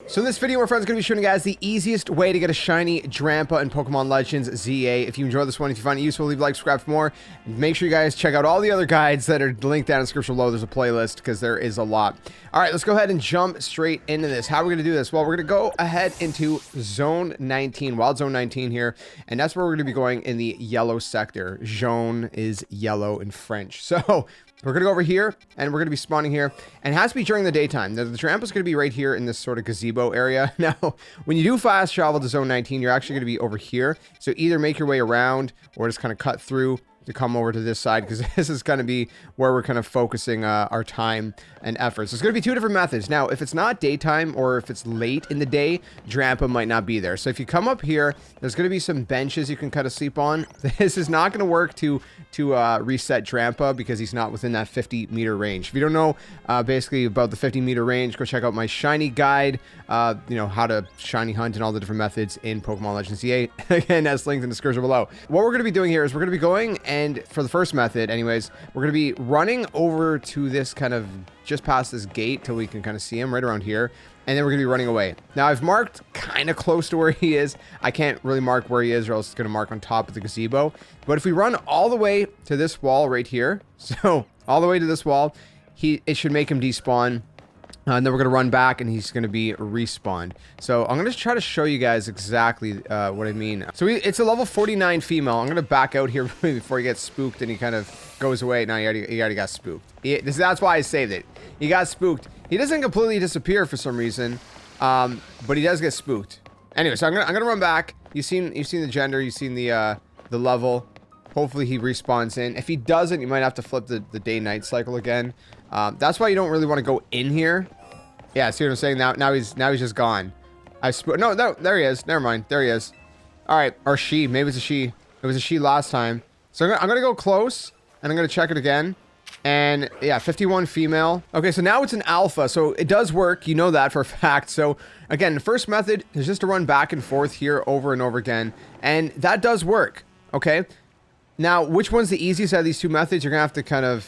So in this video, my friend's going to be showing you guys the easiest way to get a shiny Drampa in Pokemon Legends ZA. If you enjoyed this one, if you find it useful, leave a like, subscribe for more. Make sure you guys check out all the other guides that are linked down in the description below. There's a playlist because there is a lot. All right, let's go ahead and jump straight into this. How are we going to do this? Well, we're going to go ahead into Zone 19, Wild Zone 19 here, and that's where we're going to be going in the yellow sector. Jaune is yellow in French. So we're going to go over here, and we're going to be spawning here, and it has to be during the daytime. The Drampa's going to be right here in this sort of gazebo area. Now, when you do fast travel to Zone 19, you're actually going to be over here. So either make your way around, or just kind of cut through to come over to this side, because this is going to be where we're kind of focusing our time and efforts. There's going to be two different methods. Now, if it's not daytime or if it's late in the day, Drampa might not be there. So if you come up here, there's going to be some benches you can kind of sleep on. This is not going to work to reset Drampa because he's not within that 50-meter range. If you don't know basically about the 50-meter range, go check out my shiny guide, you know, how to shiny hunt and all the different methods in Pokemon Legends ZA. Again, that's linked in the description below. What we're going to be doing here is we're going to be going, and for the first method anyways, we're going to be running over to this kind of just past this gate till we can kind of see him right around here, and then we're going to be running away. Now, I've marked kind of close to where he is. I can't really mark where he is, or else it's going to mark on top of the gazebo. But if we run all the way to this wall right here, so all the way to this wall, it should make him despawn. And then we're going to run back, and he's going to be respawned. So I'm going to try to show you guys exactly what I mean. So it's a level 49 female. I'm going to back out here before he gets spooked and he kind of goes away. No, he already got spooked. That's why I saved it. He got spooked. He doesn't completely disappear for some reason, but he does get spooked. Anyway, so I'm gonna run back. You've seen the gender. You've seen the level. Hopefully he respawns in. If he doesn't, you might have to flip the day-night cycle again. That's why you don't really want to go in here. Yeah, see what I'm saying? Now he's just gone. No, there he is. Never mind. There he is. All right, or she. Maybe it's a she. It was a she last time. So I'm gonna go close, and I'm gonna check it again. And yeah, 51 female. Okay, so now it's an alpha, so it does work. You know that for a fact. So again, the first method is just to run back and forth here over and over again, and that does work. Okay. Now, which one's the easiest out of these two methods? You're gonna have to kind of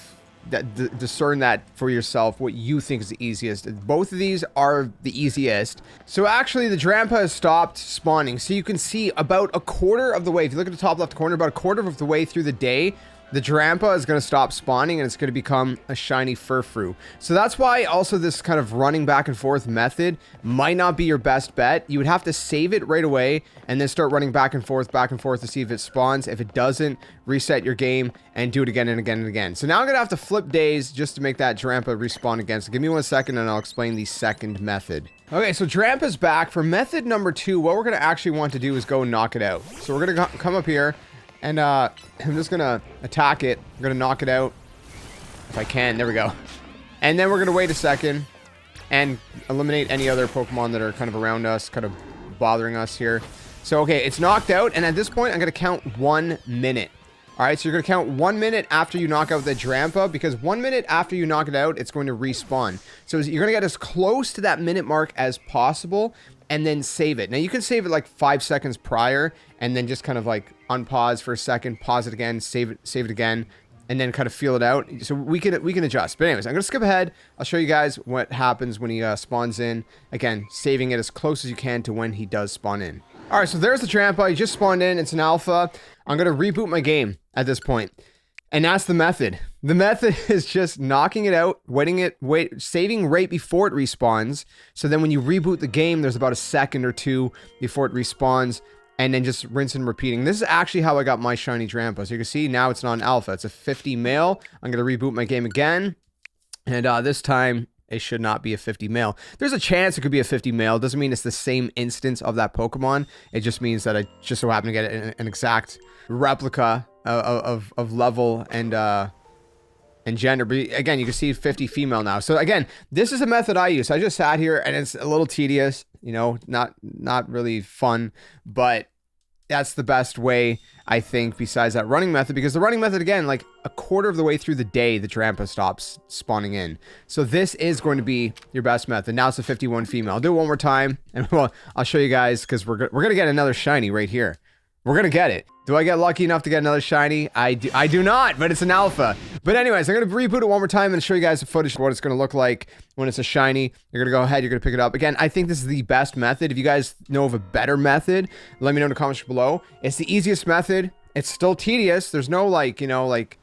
discern that for yourself, what you think is the easiest. Both of these are the easiest. So actually, the Drampa has stopped spawning. So you can see about a quarter of the way, if you look at the top left corner, about a quarter of the way through the day, the Drampa is going to stop spawning, and it's going to become a shiny Furfrou. So that's why also this kind of running back and forth method might not be your best bet. You would have to save it right away and then start running back and forth to see if it spawns. If it doesn't, reset your game and do it again and again and again. So now I'm going to have to flip days just to make that Drampa respawn again. So give me 1 second and I'll explain the second method. Okay, so Drampa's back. For method number 2, what we're going to actually want to do is go and knock it out. So we're going to come up here. And I'm just going to attack it. I'm going to knock it out if I can. There we go. And then we're going to wait a second and eliminate any other Pokemon that are kind of around us, kind of bothering us here. So, okay, it's knocked out. And at this point, I'm going to count 1 minute. All right, so you're going to count 1 minute after you knock out the Drampa, because 1 minute after you knock it out, it's going to respawn. So you're going to get as close to that minute mark as possible, and then save it. Now, you can save it like 5 seconds prior, and then just kind of like unpause for a second, pause it again, save it again, and then kind of feel it out. So we can adjust. But anyways, I'm going to skip ahead. I'll show you guys what happens when he spawns in. Again, saving it as close as you can to when he does spawn in. All right, so there's the Drampa. He just spawned in. It's an alpha. I'm going to reboot my game at this point. And that's the method. The method is just knocking it out, saving right before it respawns. So then when you reboot the game, there's about a second or two before it respawns, and then just rinse and repeating. This is actually how I got my shiny Drampa. So you can see now it's not an alpha. It's a 50 male. I'm going to reboot my game again. And this time, it should not be a 50 male. There's a chance it could be a 50 male. Doesn't mean it's the same instance of that Pokemon. It just means that I just so happen to get an exact replica of level and gender. But again, you can see 50 female now. So again, this is a method I use. I just sat here, and it's a little tedious, you know, not really fun, but that's the best way, I think, besides that running method, because the running method, again, like a quarter of the way through the day, the Drampa stops spawning in. So this is going to be your best method. Now it's a 51 female. I'll do it one more time, and well, I'll show you guys, because we're going to get another shiny right here. We're going to get it. Do I get lucky enough to get another shiny? I do not, but it's an alpha. But anyways, I'm going to reboot it one more time and show you guys the footage of what it's going to look like when it's a shiny. You're going to go ahead, you're going to pick it up. Again, I think this is the best method. If you guys know of a better method, let me know in the comments below. It's the easiest method. It's still tedious. There's no, like, you know, like,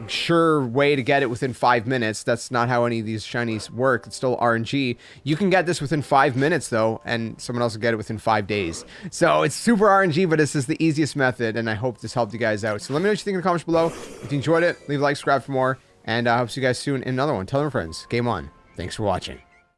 sure way to get it within 5 minutes. That's not how any of these shinies work. It's still RNG. You can get this within 5 minutes though, and someone else will get it within 5 days. So it's super RNG, but this is the easiest method, and I hope this helped you guys out. So let me know what you think in the comments below. If you enjoyed it, leave a like, subscribe for more, and I hope to see you guys soon in another one. Tell your friends. Game on. Thanks for watching.